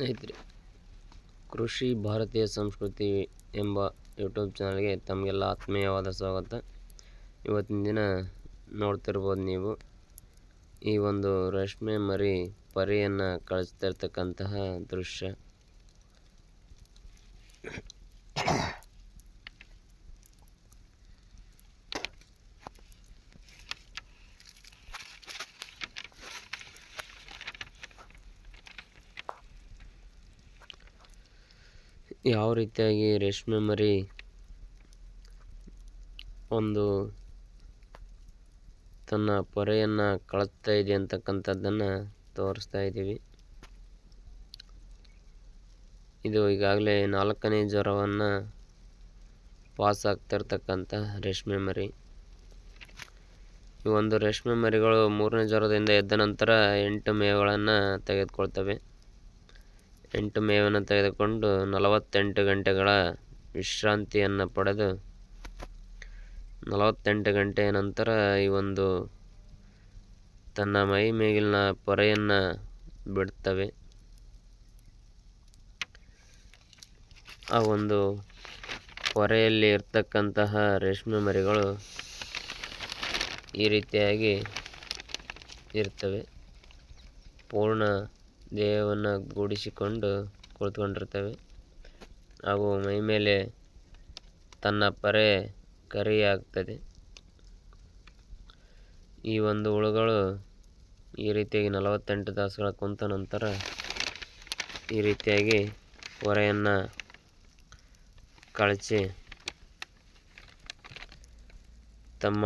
ಸ್ನೇಹಿತರೆ, ಕೃಷಿ ಭಾರತೀಯ ಸಂಸ್ಕೃತಿ ಎಂಬ ಯೂಟ್ಯೂಬ್ ಚಾನಲ್ಗೆ ತಮಗೆಲ್ಲ ಆತ್ಮೀಯವಾದ ಸ್ವಾಗತ. ಇವತ್ತಿನ ದಿನ ನೋಡ್ತಿರ್ಬೋದು ನೀವು ಈ ಒಂದು ರೇಷ್ಮೆ ಮರಿ ಪರಿಯನ್ನು ಕಳಿಸ್ತಿರ್ತಕ್ಕಂತಹ ದೃಶ್ಯ. ಯಾವ ರೀತಿಯಾಗಿ ರೇಷ್ಮೆ ಮರಿ ಒಂದು ತನ್ನ ಪೊರೆಯನ್ನು ಕಳಿಸ್ತಾ ಇದೆ ಅಂತಕ್ಕಂಥದ್ದನ್ನು ತೋರಿಸ್ತಾ ಇದ್ದೀವಿ. ಇದು ಈಗಾಗಲೇ 4ನೇ ಜ್ವರವನ್ನು ಪಾಸ್ ಆಗ್ತಿರ್ತಕ್ಕಂಥ ರೇಷ್ಮೆ ಮರಿ. ಈ ಒಂದು ರೇಷ್ಮೆ ಮರಿಗಳು 3ನೇ ಜ್ವರದಿಂದ ಎದ್ದ ನಂತರ 8 ಮೇವುಗಳನ್ನು ತೆಗೆದುಕೊಳ್ತವೆ. 8 ಮೇವನ್ನು ತೆಗೆದುಕೊಂಡು 48 ಗಂಟೆಗಳ ವಿಶ್ರಾಂತಿಯನ್ನು ಪಡೆದು 48 ಗಂಟೆಯ ನಂತರ ಈ ಒಂದು ತನ್ನ ಮೈ ಮೇಲಿನ ಪೊರೆಯನ್ನು ಬಿಡ್ತವೆ. ಆ ಒಂದು ಪೊರೆಯಲ್ಲಿ ಇರ್ತಕ್ಕಂತಹ ರೇಷ್ಮೆ ಮರಿಗಳು ಈ ರೀತಿಯಾಗಿ ಇರ್ತವೆ. ಪೂರ್ಣ ದೇಹವನ್ನು ಗೂಡಿಸಿಕೊಂಡು ಕುಳಿತುಕೊಂಡಿರ್ತವೆ ಹಾಗೂ ಮೈ ಮೇಲೆ ತನ್ನ ಪೊರೆ ಕರಿಯಾಗ್ತದೆ. ಈ ಒಂದು ಹುಳುಗಳು ಈ ರೀತಿಯಾಗಿ 48 ತಾಸುಗಳ ಕುಂತ ನಂತರ ಈ ರೀತಿಯಾಗಿ ಪೊರೆಯನ್ನು ಕಳಚಿ ತಮ್ಮ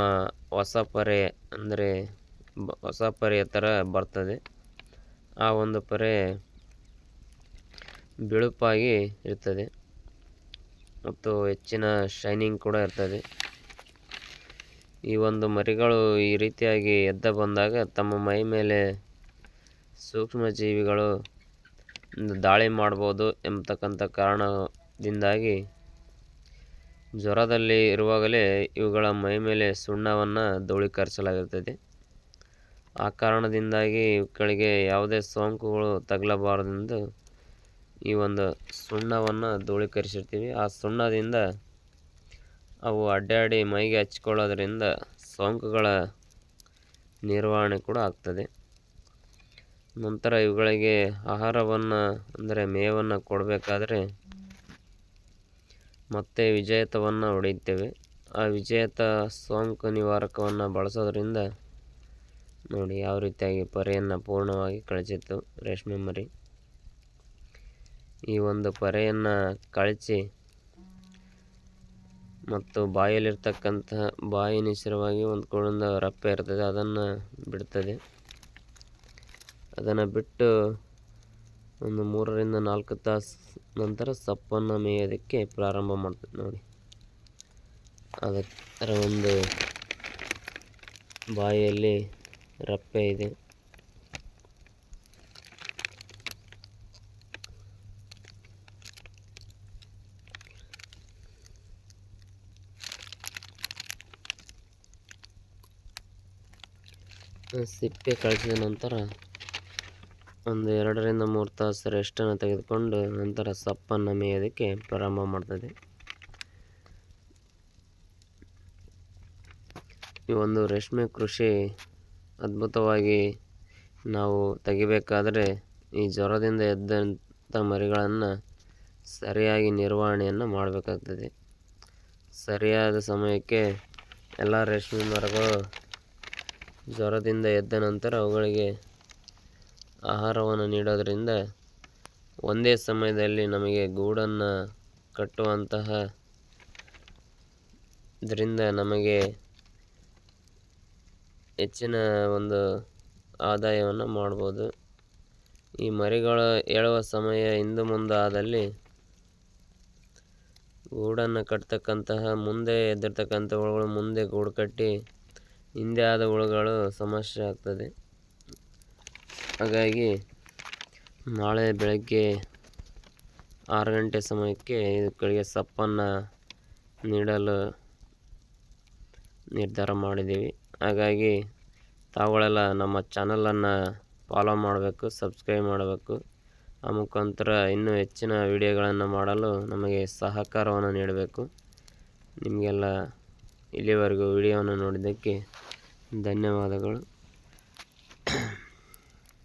ಹೊಸ ಪೊರೆ ಅಂದರೆ ಹೊಸ ಪೊರೆಯ ಥರ ಬರ್ತದೆ. ಆ ಒಂದು ಪೊರೆ ಬಿಳುಪಾಗಿ ಇರ್ತದೆ ಮತ್ತು ಹೆಚ್ಚಿನ ಶೈನಿಂಗ್ ಕೂಡ ಇರ್ತದೆ. ಈ ಒಂದು ಮರಿಗಳು ಈ ರೀತಿಯಾಗಿ ಎದ್ದ ಬಂದಾಗ ತಮ್ಮ ಮೈ ಮೇಲೆ ಸೂಕ್ಷ್ಮ ಜೀವಿಗಳು ದಾಳಿ ಮಾಡ್ಬೋದು ಎಂಬತಕ್ಕಂಥ ಕಾರಣದಿಂದಾಗಿ ಜ್ವರದಲ್ಲಿ ಇರುವಾಗಲೇ ಇವುಗಳ ಮೈ ಮೇಲೆ ಸುಣ್ಣವನ್ನು ಧೂಳೀಕರಿಸಲಾಗಿರ್ತದೆ. ಆ ಕಾರಣದಿಂದಾಗಿ ಇವುಗಳಿಗೆ ಯಾವುದೇ ಸೋಂಕುಗಳು ತಗಲಬಾರದೆಂದು ಈ ಒಂದು ಸುಣ್ಣವನ್ನು ಧೂಳೀಕರಿಸಿರ್ತೀವಿ. ಆ ಸುಣ್ಣದಿಂದ ಅವು ಅಡ್ಡಾಡಿ ಮೈಗೆ ಹಚ್ಕೊಳ್ಳೋದ್ರಿಂದ ಸೋಂಕುಗಳ ನಿರ್ವಹಣೆ ಕೂಡ ಆಗ್ತದೆ. ನಂತರ ಇವುಗಳಿಗೆ ಆಹಾರವನ್ನು ಅಂದರೆ ಮೇವನ್ನು ಕೊಡಬೇಕಾದ್ರೆ ಮತ್ತೆ ವಿಜೇತವನ್ನು ಹೊಡೆಯುತ್ತೇವೆ. ಆ ವಿಜೇತ ಸೋಂಕು ನಿವಾರಕವನ್ನು ಬಳಸೋದ್ರಿಂದ ನೋಡಿ ಯಾವ ರೀತಿಯಾಗಿ ಪೊರೆಯನ್ನು ಪೂರ್ಣವಾಗಿ ಕಳಚಿತ್ತು ರೇಷ್ಮೆ ಮರಿ. ಈ ಒಂದು ಪೊರೆಯನ್ನು ಕಳಚಿ ಮತ್ತು ಬಾಯಲ್ಲಿರ್ತಕ್ಕಂತಹ ಬಾಯಿ ನಿಸರವಾಗಿ ಒಂದು ಕುಳಿಂದ ರಪ್ಪೆ ಇರ್ತದೆ, ಅದನ್ನು ಬಿಡ್ತದೆ. ಅದನ್ನು ಬಿಟ್ಟು ಒಂದು 3 ರಿಂದ 4 ತಾಸು ನಂತರ ಸಪ್ಪನ್ನು ಮೇಯೋದಕ್ಕೆ ಪ್ರಾರಂಭ ಮಾಡ್ತದೆ. ನೋಡಿ ಅದರ ಒಂದು ಬಾಯಿಯಲ್ಲಿ ರಪ್ಪೆ ಇದೆ. ಸಿಪ್ಪೆ ಕಳಿಸಿದ ನಂತರ ಒಂದು 2 ರಿಂದ 3 ತಾಸು ರೆಸ್ಟನ್ನು ತೆಗೆದುಕೊಂಡು ನಂತರ ಸಪ್ಪನ್ನು ಮೇಯೋದಕ್ಕೆ ಪ್ರಾರಂಭ ಮಾಡ್ತದೆ. ಈ ಒಂದು ರೇಷ್ಮೆ ಕೃಷಿ ಅದ್ಭುತವಾಗಿ ನಾವು ತೆಗಿಬೇಕಾದರೆ ಈ ಜ್ವರದಿಂದ ಎದ್ದಂಥ ಮರಿಗಳನ್ನು ಸರಿಯಾಗಿ ನಿರ್ವಹಣೆಯನ್ನು ಮಾಡಬೇಕಾಗ್ತದೆ. ಸರಿಯಾದ ಸಮಯಕ್ಕೆ ಎಲ್ಲ ರೇಷ್ಮೆ ಮರಗಳು ಜ್ವರದಿಂದ ಎದ್ದ ನಂತರ ಅವುಗಳಿಗೆ ಆಹಾರವನ್ನು ನೀಡೋದರಿಂದ ಒಂದೇ ಸಮಯದಲ್ಲಿ ನಮಗೆ ಗೂಡನ್ನು ಕಟ್ಟುವಂತಹ ಇದರಿಂದ ನಮಗೆ ಹೆಚ್ಚಿನ ಒಂದು ಆದಾಯವನ್ನು ಮಾಡ್ಬೋದು. ಈ ಮರಿಗಳು ಏಳುವ ಸಮಯ ಹಿಂದೆ ಮುಂದೆ ಆದಲ್ಲಿ ಗೂಡನ್ನು ಕಟ್ತಕ್ಕಂತಹ ಮುಂದೆ ಎದ್ದಿರ್ತಕ್ಕಂಥ ಹುಳುಗಳು ಮುಂದೆ ಗೂಡು ಕಟ್ಟಿ ಹಿಂದೆ ಆದ ಹುಳುಗಳು ಸಮಸ್ಯೆ ಆಗ್ತದೆ. ಹಾಗಾಗಿ ನಾಳೆ ಬೆಳಗ್ಗೆ 6 ಗಂಟೆ ಸಮಯಕ್ಕೆ ಇದಕ್ಕೆ ಸಪ್ಪನ್ನು ನೀಡಲು ನಿರ್ಧಾರ ಮಾಡಿದ್ದೀವಿ. ಹಾಗಾಗಿ ತಾವುಗಳೆಲ್ಲ ನಮ್ಮ ಚಾನಲನ್ನು ಫಾಲೋ ಮಾಡಬೇಕು, ಸಬ್ಸ್ಕ್ರೈಬ್ ಮಾಡಬೇಕು ಆ ಮುಖಾಂತರ ಇನ್ನೂ ಹೆಚ್ಚಿನ ವಿಡಿಯೋಗಳನ್ನು ಮಾಡಲು ನಮಗೆ ಸಹಕಾರವನ್ನು ನೀಡಬೇಕು. ನಿಮಗೆಲ್ಲ ಇಲ್ಲಿವರೆಗೂ ವಿಡಿಯೋವನ್ನು ನೋಡಿದ್ದಕ್ಕೆ ಧನ್ಯವಾದಗಳು.